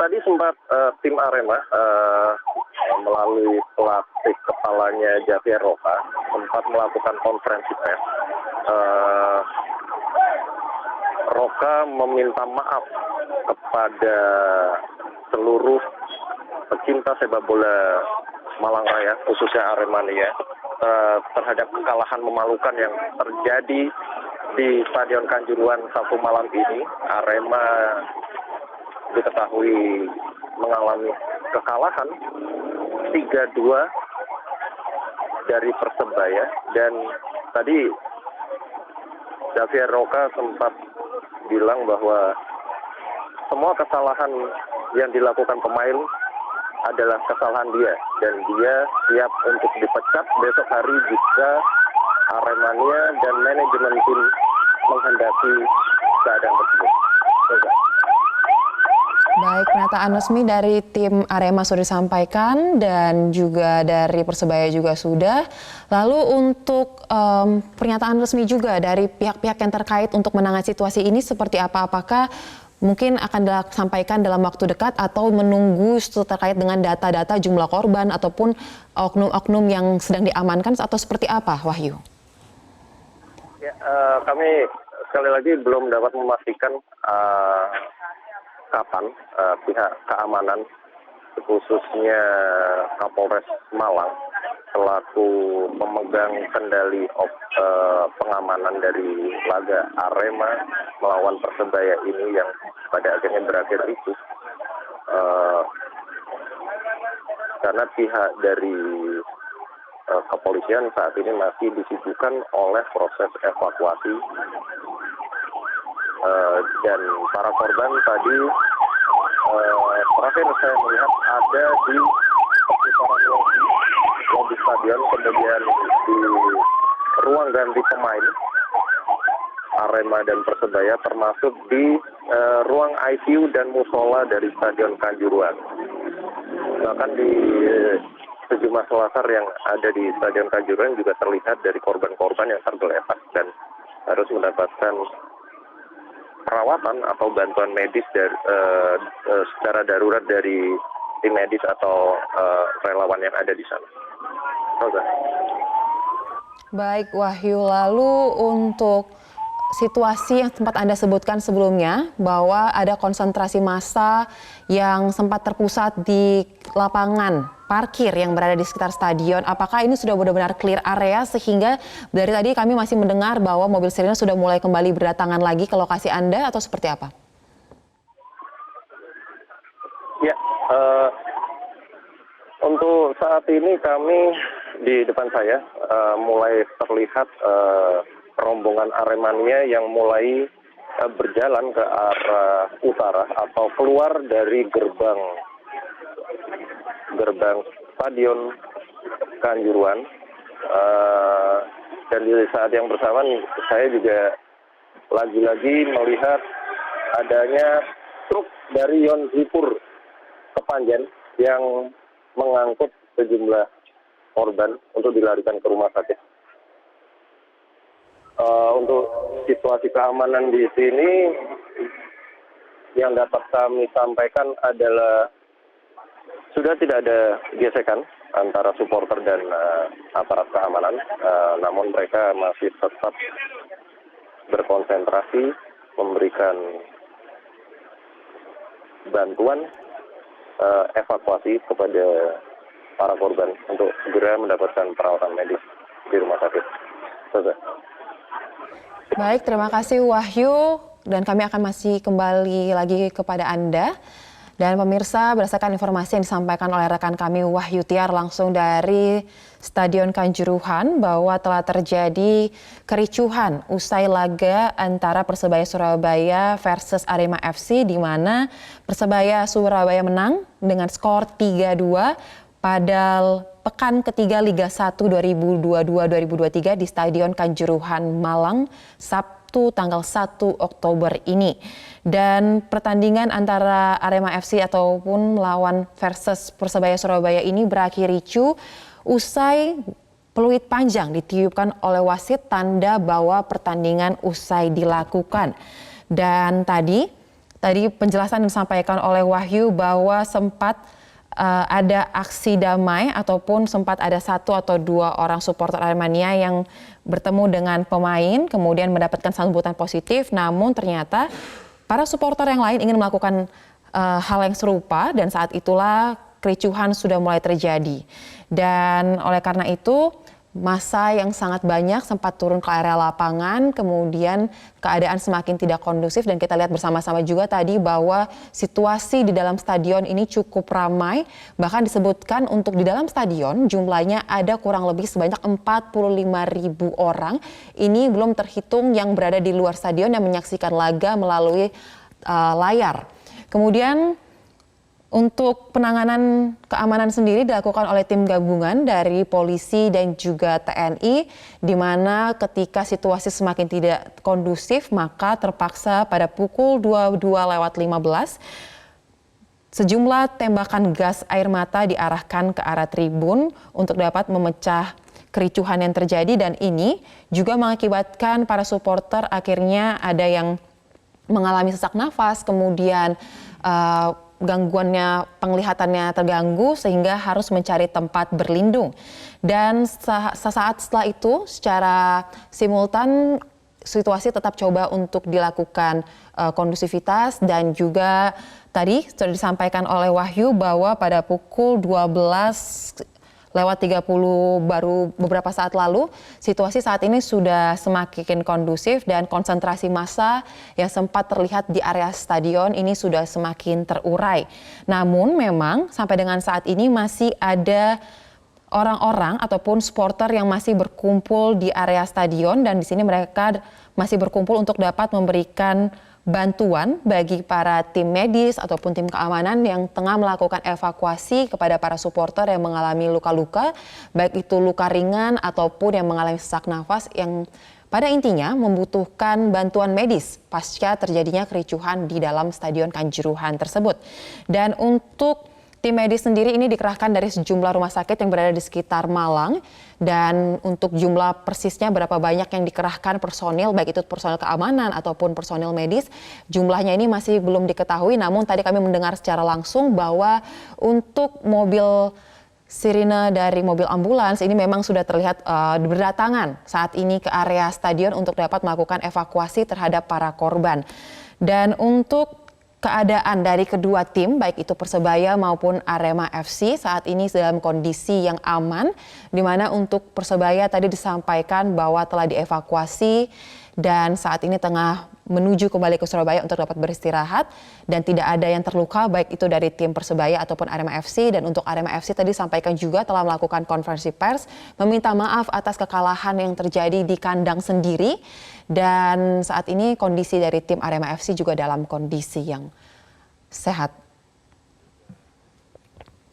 tadi sempat tim Arema melalui pelatih kepalanya Javier Roca sempat melakukan konferensi pers. Roca meminta maaf kepada seluruh pecinta sepak bola Malang Raya, khususnya Aremania, terhadap kekalahan memalukan yang terjadi di Stadion Kanjuruhan Sabtu malam ini. Arema diketahui mengalami kekalahan 3-2 dari Persebaya, dan tadi Javier Roca sempat bilang bahwa semua kesalahan yang dilakukan pemain adalah kesalahan dia, dan dia siap untuk dipecat besok hari jika Aremania dan manajemen tim menghendaki keadaan tersebut. Baik, pernyataan resmi dari tim Arema sudah disampaikan dan juga dari Persebaya juga sudah. Lalu untuk pernyataan resmi juga dari pihak-pihak yang terkait untuk menangani situasi ini seperti apa? Apakah mungkin akan disampaikan dalam waktu dekat atau menunggu terkait dengan data-data jumlah korban ataupun oknum-oknum yang sedang diamankan atau seperti apa, Wahyu? Ya, kami sekali lagi belum dapat memastikan kapan pihak keamanan, khususnya Kapolres Malang, selaku pemegang kendali pengamanan dari laga Arema melawan Persebaya ini yang pada akhirnya berakhir ricuh, karena pihak dari kepolisian saat ini masih disibukkan oleh proses evakuasi, dan para korban tadi terakhir saya melihat ada di sekitaran lobi stadion, kemudian di ruang ganti pemain Arema dan Persebaya, termasuk di ruang ICU dan musola dari Stadion Kanjuruhan. Bahkan di sejumlah selasar yang ada di Stadion Kanjuruhan juga terlihat dari korban-korban yang tergeletak dan harus mendapatkan perawatan atau bantuan medis dari, secara darurat dari tim medis atau relawan yang ada di sana. Oke. Baik, Wahyu, lalu untuk situasi yang sempat Anda sebutkan sebelumnya bahwa ada konsentrasi massa yang sempat terpusat di lapangan parkir yang berada di sekitar stadion. Apakah ini sudah benar-benar clear area sehingga dari tadi kami masih mendengar bahwa mobil sirine sudah mulai kembali berdatangan lagi ke lokasi Anda atau seperti apa? Ya, untuk saat ini kami di depan saya mulai terlihat rombongan Aremania yang mulai berjalan ke arah utara atau keluar dari gerbang Stadion Kanjuruhan, dan di saat yang bersamaan saya juga lagi-lagi melihat adanya truk dari Yonzipur Kepanjen yang mengangkut sejumlah korban untuk dilarikan ke rumah sakit. Untuk situasi keamanan di sini yang dapat kami sampaikan adalah sudah tidak ada gesekan antara supporter dan aparat keamanan, namun mereka masih tetap berkonsentrasi memberikan bantuan evakuasi kepada para korban untuk segera mendapatkan perawatan medis di rumah sakit. Baik, terima kasih Wahyu, dan kami akan masih kembali lagi kepada Anda. Dan pemirsa, berdasarkan informasi yang disampaikan oleh rekan kami Wahyu Tiar langsung dari Stadion Kanjuruhan bahwa telah terjadi kericuhan usai laga antara Persebaya Surabaya versus Arema FC, di mana Persebaya Surabaya menang dengan skor 3-2 pada pekan ketiga Liga 1 2022-2023 di Stadion Kanjuruhan Malang Sabtu tanggal 1 Oktober ini. Dan pertandingan antara Arema FC ataupun melawan versus Persebaya Surabaya ini berakhir ricuh usai peluit panjang ditiupkan oleh wasit, tanda bahwa pertandingan usai dilakukan. Dan tadi tadi penjelasan yang disampaikan oleh Wahyu bahwa sempat ada aksi damai ataupun sempat ada 1 atau 2 orang supporter Aremania yang bertemu dengan pemain kemudian mendapatkan sambutan positif, namun ternyata para supporter yang lain ingin melakukan hal yang serupa dan saat itulah kericuhan sudah mulai terjadi. Dan oleh karena itu massa yang sangat banyak sempat turun ke area lapangan, kemudian keadaan semakin tidak kondusif dan kita lihat bersama-sama juga tadi bahwa situasi di dalam stadion ini cukup ramai, bahkan disebutkan untuk di dalam stadion jumlahnya ada kurang lebih sebanyak 45.000 orang, ini belum terhitung yang berada di luar stadion yang menyaksikan laga melalui layar. Kemudian untuk penanganan keamanan sendiri dilakukan oleh tim gabungan dari polisi dan juga TNI, di mana ketika situasi semakin tidak kondusif, maka terpaksa pada pukul 22:15, sejumlah tembakan gas air mata diarahkan ke arah tribun untuk dapat memecah kericuhan yang terjadi dan ini juga mengakibatkan para supporter akhirnya ada yang mengalami sesak nafas, kemudian gangguannya penglihatannya terganggu sehingga harus mencari tempat berlindung. Dan sesaat setelah itu secara simultan situasi tetap coba untuk dilakukan kondusivitas dan juga tadi sudah disampaikan oleh Wahyu bahwa pada pukul 12:30 baru beberapa saat lalu, situasi saat ini sudah semakin kondusif dan konsentrasi massa yang sempat terlihat di area stadion ini sudah semakin terurai. Namun memang sampai dengan saat ini masih ada orang-orang ataupun supporter yang masih berkumpul di area stadion dan di sini mereka masih berkumpul untuk dapat memberikan bantuan bagi para tim medis ataupun tim keamanan yang tengah melakukan evakuasi kepada para supporter yang mengalami luka-luka, baik itu luka ringan ataupun yang mengalami sesak nafas yang pada intinya membutuhkan bantuan medis pasca terjadinya kericuhan di dalam Stadion Kanjuruhan tersebut. Dan untuk tim medis sendiri ini dikerahkan dari sejumlah rumah sakit yang berada di sekitar Malang dan untuk jumlah persisnya berapa banyak yang dikerahkan personil baik itu personil keamanan ataupun personil medis jumlahnya ini masih belum diketahui, namun tadi kami mendengar secara langsung bahwa untuk mobil sirine dari mobil ambulans ini memang sudah terlihat berdatangan saat ini ke area stadion untuk dapat melakukan evakuasi terhadap para korban. Dan untuk keadaan dari kedua tim, baik itu Persebaya maupun Arema FC saat ini dalam kondisi yang aman, di mana untuk Persebaya tadi disampaikan bahwa telah dievakuasi dan saat ini tengah menuju kembali ke Surabaya untuk dapat beristirahat dan tidak ada yang terluka baik itu dari tim Persebaya ataupun Arema FC. Dan untuk Arema FC tadi disampaikan juga telah melakukan konferensi pers meminta maaf atas kekalahan yang terjadi di kandang sendiri dan saat ini kondisi dari tim Arema FC juga dalam kondisi yang sehat.